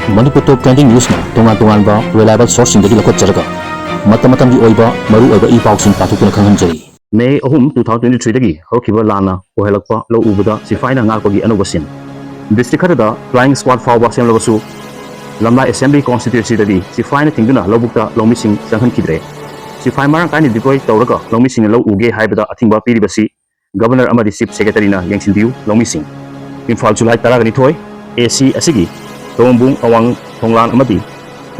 Manipur Top Trending News na tungan-tungan reliable source sindagi lakot jaraga matam-matam di oiba maru oiba i-pausing patukuna khanghanjari. May 2023 dagi hawkiba lana ohelakpa lo ubada sifaina ngakpagi anubasin. District khadada flying squad fawba semlabasu lamla assembly constituency dadi sifaina tingduna lobukta lomising sanghan kidre. Sifai marang kaini deploy tawraga lomising lo uge haibada athingba piribasi governor amadi chief secretary na yangsindiu lomising. Imphal July taragani thoi AC asigi Tombung awang thonglan amadi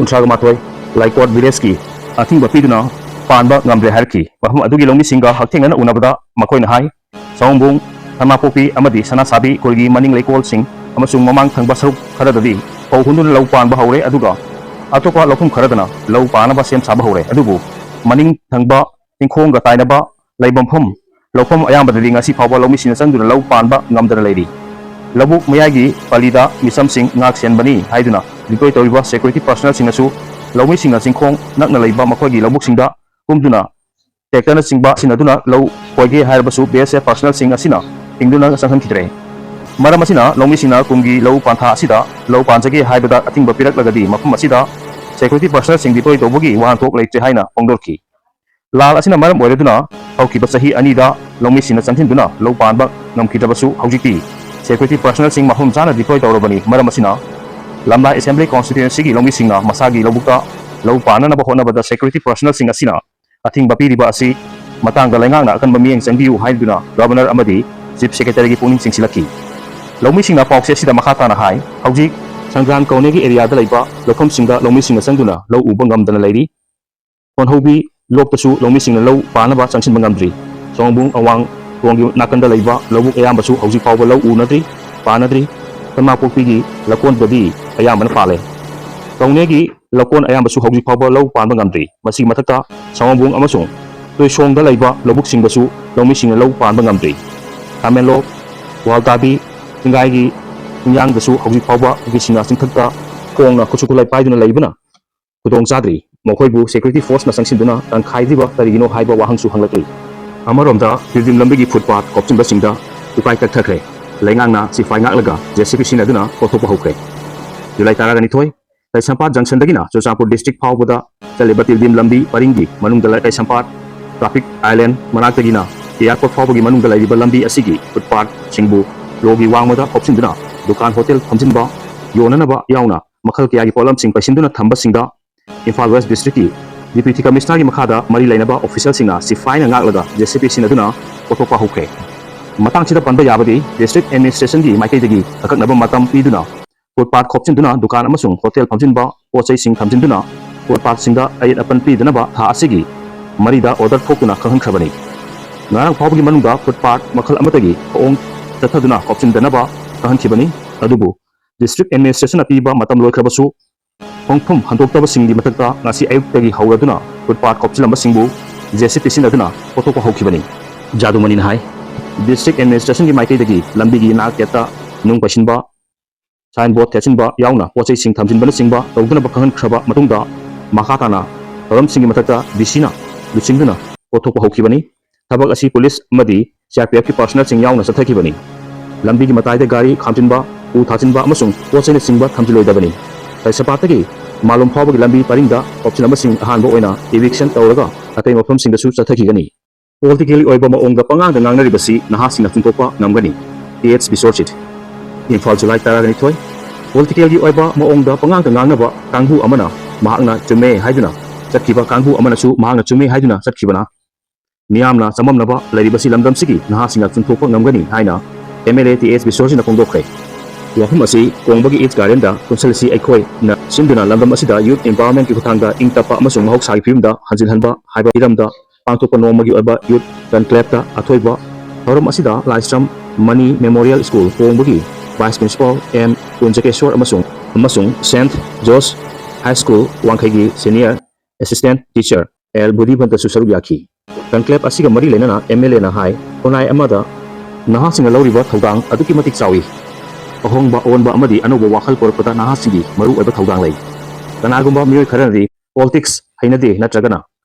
untraga matoi Laikot village ki athing bapiduna panba ngamre harki mahum adugi lomi singa hakthengana unabada makoi na hai Tombung thamapopi amadi sana sabi kolgi maning laikol sing amasung mamang thangba saruk kharadadi pau hundun lau panba haure aduga atopa lokum kharadana lau panaba sem saba haure adubu maning thangba tingkhong ga tainaba laibamphom lokom ayambadadi ngasi phawba lomi sina changduna lau panba ngamdana leiri Labuk mayagi palida misam sing ngak sian bani haiduna diploy tawriba security personnel singasu lawmi singa singkhong nakna leiba makogi labuk singda kumduna tektana singba sinaduna law koige hairbasu BSF personnel sing asina tingduna sanghan khidre maram asina lawmi singna kumgi law pantha asida law panjagi haibada athingba pirak lagadi mafum asida security personnel sing diploy tawbugi wahan thok leite haina pongdorki lal asina maram oireduna haukiba sahi anida lawmi singna changthinduna law panba ngamkhidabasu haujikti Security personnel sing mahum sana deploy tawrabani maram asina lamla assembly constituency gi lomi singa masagi lobukta lo pana na bahona bada security personnel sing asina athing bapi riba asi matang da lengang na akan bamieng sangbiu haiduna governor amadi chief secretary gi puning sing silaki lomi singa paukse sida makhata na hai hauji sangran kaune gi area da laiba lokom singa lomi singa sangduna lo ubangam dana lairi kon hobi loktasu lomi singa lo pana ba changsin bangamdri songbung awang Tuanggi nakanda laiba lobuk ayambasu hauji pawba law unadri panadri tamapokpigi lakon badi ayambana pale kaunegi lakon ayambasu hauji pawba law panba ngamdri masi mathakta sawambung amasung toisongda laiba lobuk singbasu lomi singa law panba ngamdri tamelo waltabi tingaigi tingyangdasu hauji pawba gi singa singthakta kongna kuchukulai paiduna laibana kudong chadri mokhoibu security force na sangsiduna tangkhaidiba tarigino haiba wahangsu hanglakli Amaromda Pildim Lambigi footpath kopchimba singda ukai takthakre laingang sifai ngak laga JCP sinaduna kothopa hokre Julai taragani thoi Taisampat junction dagina Chochampur district phawbada chaliba Pildim Lambi paringi manungdala Taisampat traffic island manaktagina airport phawbagi manungdala riba lambi asigi footpath singbu logi wangmada kopchinduna dukan hotel thamjinba yonanaba yauna makhal kiyagi polam sing paisinduna thamba singda Imphal West district Deputy Commissioner gi makhada mari lainaba official singa sifai na ngak laga JCP sinaduna kothopa hokre matang sida panba yabadi district administration gi maikai dagi akaknaba matam piduna footpath khopchinduna dukan amasung hotel phamjinba pochai sing thamjinduna footpath singda ayat apan piduna ba tha asigi marida order thokuna khanghan khabani ngarang phawbagi manungda footpath makhal amatagi ong tathaduna khopchindana ba khanghan khibani adubu district administration apiba matam loikhrabasu Hongpum handokta singdi matakta ngasi ayuktagi hauraduna footpath kopchilamba singbu JCP sinaduna kothopa hokibani jadu manin hai district administration gi maikai dagi lambi gi nak yata nung pasinba signboard thachinba yauna pochai sing thamjinbana singba tawduna bakhangan khraba matungda makhatana taram singi matakta disina lusingduna kothopa hokibani thabak asi police amadi CRPF ki personnel sing yauna sathakibani lambi gi matai de gari khamjinba u thachinba amasung pochai na singba thamjiloidabani Taisapatagi malum phawbagi lambi paringda option sing ahanba oina eviction tawraga atai mafam sing da su chathakigani politically oiba maongda pangangda ngangnaribasi naha singna chungtokpa ngamgani TH Bisorchit Imphal July taragani thoi politically oiba maongda pangangda ngangnaba kanghu amana mahakna chume haiduna chatkiba kanghu amana su mahakna chume haiduna chatkibana niyamna chamamnaba laribasi lamdam sigi naha singna chungtokpa ngamgani haina MLA TH Bisorchit na pongdokre Wahum asi kongbagi its garenda konselsi aikoi na sinduna landam asida youth empowerment ki khutangda ingtapa amasung mahok sagi phimda hanjilhanba haiba iramda pangthopa nomagi oiba youth conclave ta athoiba thorom asida Lystrom Money Memorial School kongbagi vice principal M Kunjakeshwar amasung St George High School wangkhaigi senior assistant teacher L Budibanta susaru yaki conclave asiga mari lenana MLA na hai onai amada naha singa lawriba thodang aduki matik chawi ahongba onba amadi anuba wakhal porpata nahasigi maru oiba thodang lei kanagumba mioi kharani politics hainade natragana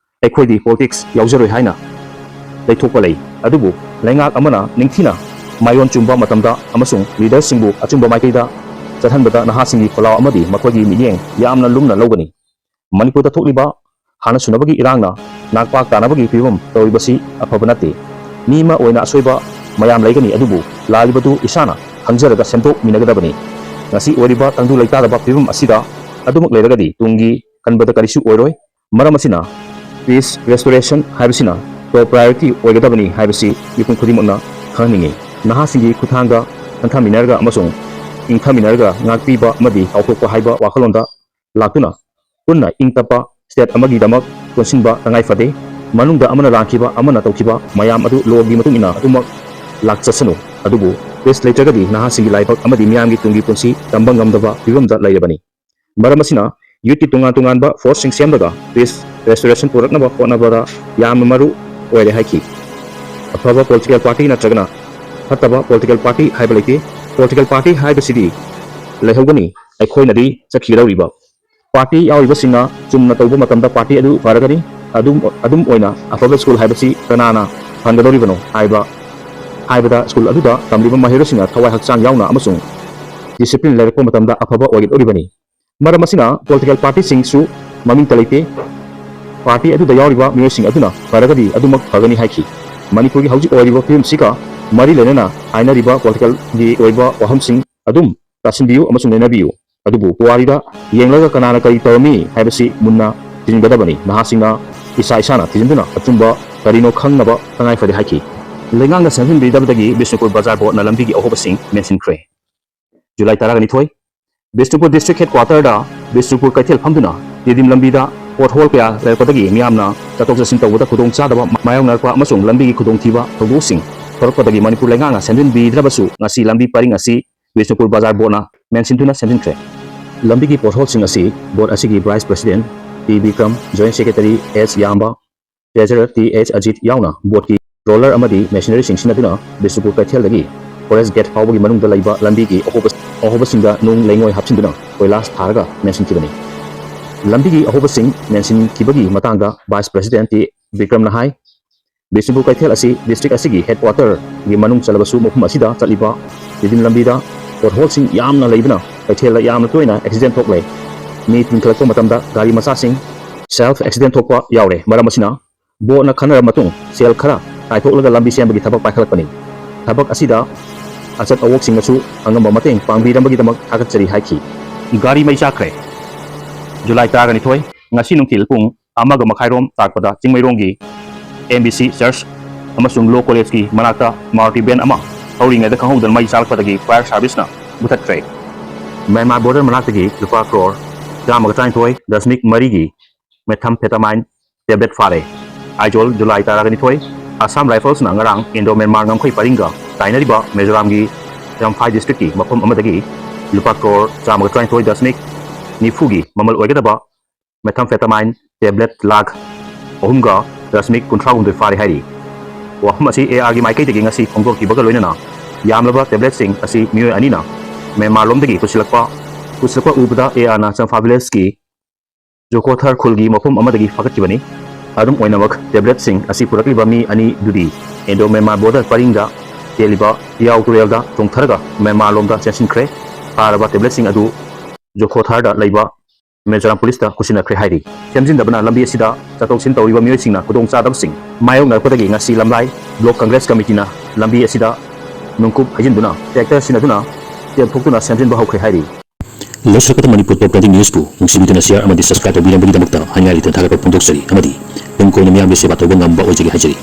aikhoidi politics yaujaroi haina leithokpa lei adubu lengak amana ningthina mayon chumba matamda amasung leaders singbu achumba maikaida ꯆꯠꯍꯟꯕꯗ ꯅꯍꯥꯁꯤꯡꯒꯤ ꯈꯣꯜꯂꯥꯎ ꯑꯃꯗꯤ ꯃꯈꯣꯏꯒꯤ ꯃꯤꯠꯌꯦꯡ ꯌꯥꯝꯅ ꯂꯨꯝꯅ ꯂꯧꯒꯅꯤ ꯃꯅꯤꯄꯨꯔꯗ ꯊꯣꯛꯂꯤꯕ ꯍꯥꯟꯅ ꯁꯨꯅꯕꯒꯤ ꯏꯔꯥꯡꯅ ꯅꯥꯛꯄꯥꯛ ꯇꯥꯅꯕꯒꯤ ꯐꯤꯕꯝ ꯇꯧꯔꯤꯕꯁꯤ ꯑꯐꯕ ꯅꯠꯇꯦ ꯃꯤ ꯑꯃ ꯑꯣꯏꯅ ꯑꯁꯣꯏꯕ ꯃꯌꯥꯝ ꯂꯩꯒꯅꯤ ꯑꯗꯨꯕꯨ ꯂꯥꯜꯂꯤꯕꯗꯨ ꯏꯁꯥꯅ ꯈꯪꯖꯔꯒ ꯁꯦꯝꯗꯣꯛꯃꯤꯟꯅꯒꯗꯕꯅꯤ ꯉꯁꯤ ꯑꯣꯏꯔꯤꯕ ꯇꯪꯗꯨ ꯂꯩꯇꯥꯗꯕ ꯐꯤꯕꯝ ꯑꯁꯤꯗ ꯑꯗꯨꯃꯛ ꯂꯩꯔꯒꯗꯤ ꯇꯨꯡꯒꯤ ꯈꯟꯕꯗ ꯀꯔꯤꯁꯨ ꯑꯣꯏꯔꯣꯏ ꯃꯔꯝ ꯑꯁꯤꯅ ꯄꯤꯁ ꯔꯦꯁꯇꯣꯔꯦꯁꯟ ꯍꯥꯏꯕꯁꯤꯅ ꯇꯣꯞ ꯄ꯭ꯔꯥꯏꯌꯣꯔꯤꯇꯤ ꯑꯣꯏꯒꯗꯕꯅꯤ ꯍꯥꯏꯕꯁꯤ ꯃꯤꯄꯨꯝ ꯈꯨꯗꯤꯡꯃꯛꯅ ꯈꯪꯍꯟꯅꯤꯡꯉꯤ ꯅꯍꯥꯁꯤꯡꯒꯤ ꯈꯨꯠꯊꯥꯡꯗ ꯈꯟꯊꯃꯤꯟꯅꯔꯒ ꯑꯃꯁꯨꯡ ꯏꯪꯊꯃꯤꯟꯅꯔꯒ ꯉꯥꯛꯄꯤꯕ ꯑꯃꯗꯤ ꯆꯥꯎꯊꯣꯛꯄ ꯍꯥꯏꯕ ꯋꯥꯈꯜꯂꯣꯟꯗ ꯂꯥꯛꯇꯨꯅ ꯄꯨꯟꯅ ꯏꯪ ꯇꯞꯄ ꯁ꯭ꯇꯦꯠ ꯑꯃꯒꯤꯗꯃꯛ ꯄꯨꯟꯁꯤꯟꯕ ꯇꯉꯥꯏꯐꯗꯦ ꯃꯅꯨꯡꯗ ꯑꯃꯅ ꯂꯥꯟꯈꯤꯕ ꯑꯃꯅ ꯇꯧꯈꯤꯕ ꯃꯌꯥꯝ ꯑꯗꯨ ꯂꯣꯒꯤ ꯃꯇꯨꯡ ꯏꯟꯅ ꯑꯗꯨꯃꯛ ꯂꯥꯛꯆꯁꯅꯨ ꯑꯗꯨꯕꯨ ꯄꯤꯁ ꯂꯩꯇ꯭ꯔꯒꯗꯤ ꯅꯍꯥꯁꯤꯡꯒꯤ ꯂꯥꯏꯕꯛ ꯑꯃꯗꯤ ꯃꯤꯌꯥꯝꯒꯤ ꯇꯨꯡꯒꯤ ꯄꯨꯟꯁꯤ ꯇꯝꯕ ꯉꯝꯗꯕ ꯐꯤꯕꯝꯗ ꯂꯩꯔꯕꯅꯤ ꯃꯔꯝ ꯑꯁꯤꯅ ꯌꯨꯠꯀꯤ ꯇꯣꯉꯥꯟ ꯇꯣꯉꯥꯟꯕ ꯐꯣꯔꯁꯁꯤꯡ ꯁꯦꯝꯂꯒ ꯄꯤꯁ ꯔꯦꯁꯇꯣꯔꯦꯁꯟ ꯄꯨꯔꯛꯅꯕ ꯍꯣꯠꯅꯕꯗ ꯌꯥꯝꯅ ꯃꯔꯨ ꯑꯣꯏꯔꯦ ꯍꯥꯏꯈꯤ ꯑꯐꯕ ꯄꯣꯂꯤꯇꯤꯀꯦꯜ ꯄꯥꯔꯇꯤ ꯅꯠꯇ꯭ꯔꯒꯅ ꯐꯠꯇꯕ ꯄꯣꯂꯤꯇꯤꯀꯦꯜ ꯄꯥꯔꯇꯤ ꯍꯥꯏꯕ ꯂꯩꯇꯦ ꯄꯣꯂꯤꯇꯤꯀꯦꯜ ꯄꯥꯔꯇꯤ ꯍꯥꯏꯕꯁꯤꯗꯤ ꯂꯩꯍꯧꯒꯅꯤ ꯑꯩꯈꯣꯏꯅꯗꯤ ꯆꯠꯈꯤꯒꯗꯧꯔꯤꯕ ꯄꯥꯔꯇꯤ ꯌꯥꯎꯔꯤꯕꯁꯤꯡꯅ ꯆꯨꯝꯅ ꯇꯧꯕ ꯃꯇꯝꯗ ꯄꯥꯔꯇꯤ ꯑꯗꯨ ꯐꯔꯒꯅꯤ ꯑꯗꯨꯝ ꯑꯣꯏꯅ ꯑꯐꯕ ꯁ꯭ꯀꯨꯜ ꯍꯥꯏꯕꯁꯤ ꯀꯅꯥꯅ ꯐꯪꯒꯗꯧꯔꯤꯕꯅꯣ ꯍꯥꯏꯕꯗ ꯁ꯭ꯀꯨꯜ ꯑꯗꯨꯗ ꯇꯝꯂꯤꯕ ꯃꯍꯩꯔꯣꯏꯁꯤꯡꯅ ꯊꯋꯥꯏ ꯍꯛꯆꯥꯡ ꯌꯥꯎꯅ ꯑꯃꯁꯨꯡ ꯗꯤꯁꯤꯄ꯭ꯂꯤꯟ ꯂꯩꯔꯛꯄ ꯃꯇꯝꯗ ꯑꯐꯕ ꯑꯣꯏꯒꯗꯧꯔꯤꯕꯅꯤ ꯃꯔꯝ ꯑꯁꯤꯅ ꯄꯣꯂꯤꯇꯤꯀꯦꯜ ꯄꯥꯔꯇꯤꯁꯤꯡꯁꯨ ꯃꯃꯤꯡꯇ ꯂꯩꯇꯦ ꯄꯥꯔꯇꯤ ꯑꯗꯨꯗ ꯌꯥꯎꯔꯤꯕ ꯃꯤꯑꯣꯏꯁꯤꯡ ꯑꯗꯨꯅ ꯐꯔꯒꯗꯤ ꯑꯗꯨꯃꯛ ꯐꯒꯅꯤ ꯍꯥꯏꯈꯤ ꯃꯅꯤꯄꯨꯔꯒꯤ ꯍꯧꯖꯤꯛ ꯑꯣꯏꯔꯤꯕ ꯐꯤꯕꯝꯁꯤꯒ ꯃꯔꯤ ꯂꯩꯅꯅ ꯍꯥꯏꯅꯔꯤꯕ ꯄꯣꯂꯤꯇꯤꯀꯦꯜꯒꯤ ꯑꯣꯏꯕ ꯋꯥꯐꯝꯁꯤꯡ ꯑꯗꯨꯝ ꯇꯥꯁꯤꯟꯕꯤꯌꯨ ꯑꯃꯁꯨꯡ ꯅꯩꯅꯕꯤꯌꯨ ꯑꯗꯨꯕꯨ ꯄꯨꯋꯥꯔꯤꯗ ꯌꯦꯡꯂꯒ ꯀꯅꯥꯅ ꯀꯔꯤ ꯇꯧꯔꯝꯃꯤ ꯍꯥꯏꯕꯁꯤ ꯃꯨꯟꯅ ꯊꯤꯖꯤꯟꯒꯗꯕꯅꯤ ꯅꯍꯥꯁꯤꯡꯅ ꯏꯁꯥꯅ ꯊꯤꯖꯤꯟꯗꯨꯅ ꯑꯆꯨꯝꯕ ꯀꯔꯤꯅꯣ ꯈꯪꯅꯕ ꯇꯉꯥꯏꯐꯗꯦ ꯍꯥꯏꯈꯤ ꯂꯩꯉꯥꯛꯅ ꯁꯦꯝꯖꯤꯟꯕꯤꯗꯕꯗꯒꯤ ꯕꯤꯁꯅꯨꯄꯨꯔ ꯕꯖꯥꯔ ꯕꯣꯔꯗꯅ ꯂꯝꯕꯤꯒꯤ ꯑꯍꯣꯕꯁꯤꯡ ꯃꯦꯟꯁꯤꯟꯈ꯭ꯔꯦ ꯖꯨꯂꯥꯏ 12 ꯕꯤꯁꯅꯨꯄꯨꯔ ꯗꯤꯁꯇ꯭ꯔꯤꯛ ꯍꯦꯗꯀ꯭ꯋꯥꯇꯔꯗ ꯕꯤꯁꯅꯨꯄꯨꯔ ꯀꯩꯊꯦꯜ ꯐꯝꯗꯨꯅ ꯇꯤꯗꯤꯝ ꯂꯝꯕꯤꯗ ꯄꯣꯠꯍꯣꯜ ꯀꯌꯥ ꯂꯩꯔꯛꯄꯗꯒꯤ ꯃꯤꯌꯥꯝꯅ ꯆꯠꯊꯣꯛ ꯆꯠꯁꯤꯟ ꯇꯧꯕꯗ ꯈꯨꯗꯣꯡꯆꯥꯗꯕ ꯃꯥꯌꯣꯛꯅꯔꯛꯄ ꯑꯃꯁꯨꯡ ꯂꯝꯕꯤꯒꯤ ꯈꯨꯗꯣꯡꯊꯤꯕ ꯊꯧꯗꯣꯛꯁꯤꯡ ꯊꯣꯔꯛꯄꯗꯒꯤ ꯃꯅꯤꯄꯨꯔ ꯂꯩꯉꯥꯛꯅ ꯁꯦꯝꯖꯤꯟꯕꯤꯗ꯭ꯔꯕꯁꯨ ꯉꯁꯤ ꯂꯝꯕꯤ ꯄꯔꯤꯡ ꯑꯁꯤ ꯕꯤꯁꯅꯨꯄꯨꯔ ꯕꯖꯥꯔ ꯕꯣꯔꯗꯅ ꯃꯦꯟꯁꯤꯟꯗꯨꯅ ꯁꯦꯝꯖꯤꯟꯈ꯭ꯔꯦ ꯂꯝꯕꯤꯒꯤ ꯄꯣꯠꯍꯣꯜꯁꯤꯡ ꯑꯁꯤ ꯕꯣꯔꯗ ꯑꯁꯤꯒꯤ ꯚꯥꯏꯁ ꯄ꯭ꯔꯁꯤꯗꯦꯟꯠ ꯇꯤ Bikram joint secretary S Yamba treasurer T H Ajit ꯌꯥꯎꯅ ꯕꯣꯔꯗꯀꯤ ꯔꯣꯂꯔ ꯑꯃꯗꯤ ꯃꯦꯁꯤꯅꯔꯤꯁꯤꯡ ꯁꯤꯖꯤꯟꯅꯗꯨꯅ ꯕꯤꯁꯅꯨꯄꯨꯔ ꯀꯩꯊꯦꯜꯗꯒꯤ ꯐꯣꯔꯦꯁꯠ ꯒꯦꯠ ꯐꯥꯎꯕꯒꯤ ꯃꯅꯨꯡꯗ ꯂꯩꯕ ꯂꯝꯕꯤꯒꯤ ꯑꯍꯣꯕꯁꯤꯡꯗ ꯅꯨꯡ ꯂꯩꯉꯣꯏ ꯍꯥꯞꯆꯤꯟꯗꯨꯅ ꯀꯣꯏꯂꯥꯁ ꯊꯥꯔꯒ ꯃꯦꯟꯁꯤꯟꯈꯤꯕꯅꯤ ꯂꯝꯕꯤꯒꯤ ꯑꯍꯣꯕꯁꯤꯡ ꯃꯦꯟꯁꯤꯟꯈꯤꯕꯒꯤ ꯃꯇꯥꯡꯗ ꯚꯥꯏꯁ ꯄ꯭ꯔꯁꯤꯗꯦꯟꯠ ꯇꯤ ꯕꯤꯀ꯭ꯔꯝꯅ ꯍꯥꯏ ꯕꯤꯁꯅꯨꯄꯨꯔ ꯀꯩꯊꯦꯜ ꯑꯁꯤ ꯗꯤꯁꯇ꯭ꯔꯤꯛ ꯑꯁꯤꯒꯤ ꯍꯦꯗꯀ꯭ꯋꯥꯇꯔꯒꯤ ꯃꯅꯨꯡ ꯆꯜꯂꯕꯁꯨ ꯃꯐꯝ ꯑꯁꯤꯗ ꯆꯠꯂꯤꯕ ꯇꯤꯗꯤꯝ ꯂꯝꯕꯤꯗ ꯄꯣꯠꯍꯣꯜꯁꯤꯡ ꯌꯥꯝꯅ ꯂꯩꯕꯅ ꯀꯩꯊꯦꯜꯗ ꯌꯥꯝꯅ ꯇꯣꯏꯅ ꯑꯦꯛꯁꯤꯗꯦꯟꯠ ꯊꯣꯛꯂꯦ ꯃꯤ ꯇꯤꯟꯈꯠꯂꯛꯄ ꯃꯇꯝꯗ ꯒꯥꯔꯤ ꯃꯆꯥꯁꯤꯡ ꯁꯦꯜꯐ ꯑꯦꯛꯁꯤꯗꯦꯟꯠ ꯊꯣꯛꯄ ꯌꯥꯎꯔꯦ ꯃꯔꯝ ꯑꯁꯤꯅ ꯕꯣꯔꯗꯅ ꯈꯟꯅꯔꯕ ꯃꯇꯨꯡ ꯁꯦꯜ ꯈꯔ ꯀꯥꯏꯊꯣꯛꯂꯒ ꯂꯝꯕꯤ ꯁꯦꯝꯕꯒꯤ ꯊꯕꯛ ꯄꯥꯏꯈꯠꯂꯛꯄꯅꯤ ꯊꯕꯛ ꯑꯁꯤꯗ ꯑꯆꯠ ꯑꯋꯣꯛꯁꯤꯡꯅꯁꯨ ꯑꯉꯝꯕ ꯃꯇꯦꯡ ꯄꯥꯡꯕꯤꯔꯝꯕꯒꯤꯗꯃꯛ ꯊꯥꯒꯠꯆꯔꯤ ꯍꯥꯏꯈꯤ ꯒꯥꯔꯤ ꯃꯩ ꯆꯥꯛꯈ꯭ꯔꯦ ꯖꯨꯂꯥꯏ 12 ꯉꯁꯤ ꯅꯨꯡꯊꯤꯜ ꯄꯨꯡ 1:30 ꯇꯥꯛꯄꯗ ꯆꯤꯡꯃꯩꯔꯣꯡꯒꯤ MBC ꯆꯔꯆ ꯑꯃꯁꯨꯡ ꯂꯣ ꯀꯣꯂꯦꯖꯀꯤ ꯃꯅꯥꯛꯇ ꯃꯥꯔꯨꯇꯤ ꯚꯦꯟ ꯑꯃ ꯊꯧꯔꯤꯉꯩꯗ ꯈꯪꯍꯧꯗꯅ ꯃꯩ ꯆꯥꯛꯄꯗꯒꯤ ꯐꯥꯌꯔ ꯁꯥꯔꯚꯤꯁꯅ ꯃꯨꯊꯠꯈ꯭ꯔꯦ ꯃ꯭ꯌꯥꯟꯃꯥꯔ ꯕꯣꯔꯗꯔ ꯃꯅꯥꯛꯇꯒꯤ ꯂꯨꯄꯥ ꯀ꯭ꯔꯣꯔ 119.3 ꯃꯦꯊꯥꯝꯐꯦꯇꯥꯃꯥꯏꯟ ꯇꯦꯕ꯭ꯂꯦꯠ ꯐꯥꯔꯦ ꯑꯥꯏꯖꯣꯜ ꯖꯨꯂꯥꯏ 12 ꯑꯁꯥꯝ ꯔꯥꯏꯐꯜꯁꯅ ꯉꯔꯥꯡ ꯏꯟꯗꯣ ꯃ꯭ꯌꯥꯟꯃꯥꯔ ꯉꯝꯈꯩ ꯄꯔꯤꯡꯒ ꯇꯥꯏꯅꯔꯤꯕ ꯃꯤꯖꯣꯔꯥꯝꯒꯤ ꯆꯝꯐꯥꯏ ꯗꯤꯁꯇ꯭ꯔꯤꯛꯀꯤ ꯃꯐꯝ ꯑꯃꯗꯒꯤ ꯂꯨꯄꯥ ꯀ꯭ꯔꯣꯔ 119.9 ꯃꯃꯜ ꯑꯣꯏꯒꯗꯕ ꯃꯦꯊꯥꯝꯐꯦꯇꯥꯃꯥꯏꯟ ꯇꯦꯕ꯭ꯂꯦꯠ ꯂꯥꯈ 3.63 ꯐꯥꯔꯦ ꯍꯥꯏꯔꯤ ꯋꯥꯐꯝ ꯑꯁꯤ ARꯒꯤ ꯃꯥꯏꯀꯩꯗꯒꯤ ꯉꯁꯤ ꯐꯣꯡꯗꯣꯛꯈꯤꯕꯒ ꯂꯣꯏꯅꯅ ꯌꯥꯝꯂꯕ ꯇꯦꯕ꯭ꯂꯦꯠꯁꯤꯡ ꯑꯁꯤ ꯃꯤꯑꯣꯏ ꯑꯅꯤꯅ ꯃ꯭ꯌꯥꯟꯃꯥꯔꯂꯣꯝꯗꯒꯤ ꯄꯨꯁꯤꯜꯂꯛꯄ ꯎꯕꯗ ARꯅ ꯆꯝꯐꯥ ꯚꯤꯂꯦꯖꯀꯤ ꯖꯣꯀꯣꯊꯔ ꯈꯨꯜꯒꯤ ꯃꯐꯝ ꯑꯃꯗꯒꯤ ꯐꯥꯒꯠꯈꯤꯕꯅꯤ ꯑꯗꯨꯝ ꯑꯣꯏꯅꯃꯛ ꯇꯦꯕ꯭ꯂꯦꯠꯁꯤꯡ ꯑꯁꯤ ꯄꯨꯔꯛꯂꯤꯕ ꯃꯤ ꯑꯅꯤꯗꯨꯗꯤ ꯏꯟꯗꯣ ꯃ꯭ꯌꯥꯟꯃꯥꯔ ꯕꯣꯔꯗꯔ ꯄꯔꯤꯡꯗ ꯆꯦꯜꯂꯤꯕ ꯇꯤꯌꯥꯎ ꯇꯨꯔꯦꯜꯗ ꯆꯣꯡꯊꯔꯒ ꯃ꯭ꯌꯥꯟꯃꯥꯔꯂꯣꯝꯗ ꯆꯦꯟꯁꯤꯟꯈ꯭ꯔꯦ ꯐꯥꯔꯕ ꯇꯦꯕ꯭ꯂꯦꯠꯁꯤꯡ ꯑꯗꯨ ꯖꯣꯈꯣꯊꯔꯗ ꯂꯩꯕ ꯃꯤꯖꯣꯔꯥꯝ ꯄꯨꯂꯤꯁꯇ ꯈꯨꯠꯁꯤꯟꯅꯈ꯭ꯔꯦ ꯍꯥꯏꯔꯤ ꯁꯦꯝꯖꯤꯟꯗꯕꯅ ꯂꯝꯕꯤ ꯑꯁꯤꯗ ꯆꯠꯊꯣꯛ ꯆꯠꯁꯤꯟ ꯇꯧꯔꯤꯕ ꯃꯤꯑꯣꯏꯁꯤꯡꯅ ꯈꯨꯗꯣꯡꯆꯥꯗꯕꯁꯤꯡ ꯃꯥꯌꯣꯛꯅꯔꯛꯄꯗꯒꯤ ꯉꯁꯤ ꯂꯝꯂꯥꯏ ꯕ꯭ꯂꯣꯛ ꯀꯪꯒ꯭ꯔꯦꯁ ꯀꯃꯤꯇꯤꯅ ꯂꯝꯕꯤ ꯑꯁꯤꯗ ꯅꯨꯡꯀꯨꯞ ꯍꯩꯖꯤꯟꯗꯨꯅ ꯇ꯭ꯔꯦꯛꯇꯔ ꯁꯤꯟꯅꯗꯨꯅ ꯆꯦꯟꯊꯣꯛꯇꯨꯅ ꯁꯦꯝꯖꯤꯟꯕ ꯍꯧꯈ꯭ꯔꯦ ꯍꯥꯏꯔꯤ ꯂꯣꯏꯁꯤꯜꯂꯛꯄꯗ ꯃꯅꯤꯄꯨꯔ ꯇꯣꯞ ꯇ꯭ꯔꯦꯟꯗꯤꯡ ꯅ꯭ꯌꯨꯁꯄꯨ ꯅꯨꯡꯁꯤꯕꯤꯗꯨꯅ ꯁꯤꯌꯔ ꯑꯃꯗꯤ ꯁꯕꯁꯀ꯭राꯏꯕ ꯇꯧꯕꯤꯔꯝꯕꯒꯤꯗꯃꯛꯇ ꯍꯥꯏꯅꯤꯡꯉꯥꯏ ꯂꯩꯇꯅ ꯊꯥꯒꯠꯄ ꯐꯣꯡꯗꯣꯛꯆꯔꯤ ꯑꯃꯗꯤ ꯇꯨꯡ ꯀꯣꯏꯅ ꯃꯤꯌꯥꯝꯒꯤ ꯁꯦꯕꯥ ꯇꯧꯕ ꯉꯝꯕ ꯑꯣꯏꯖꯒꯦ ꯍꯥꯏꯖꯔꯤ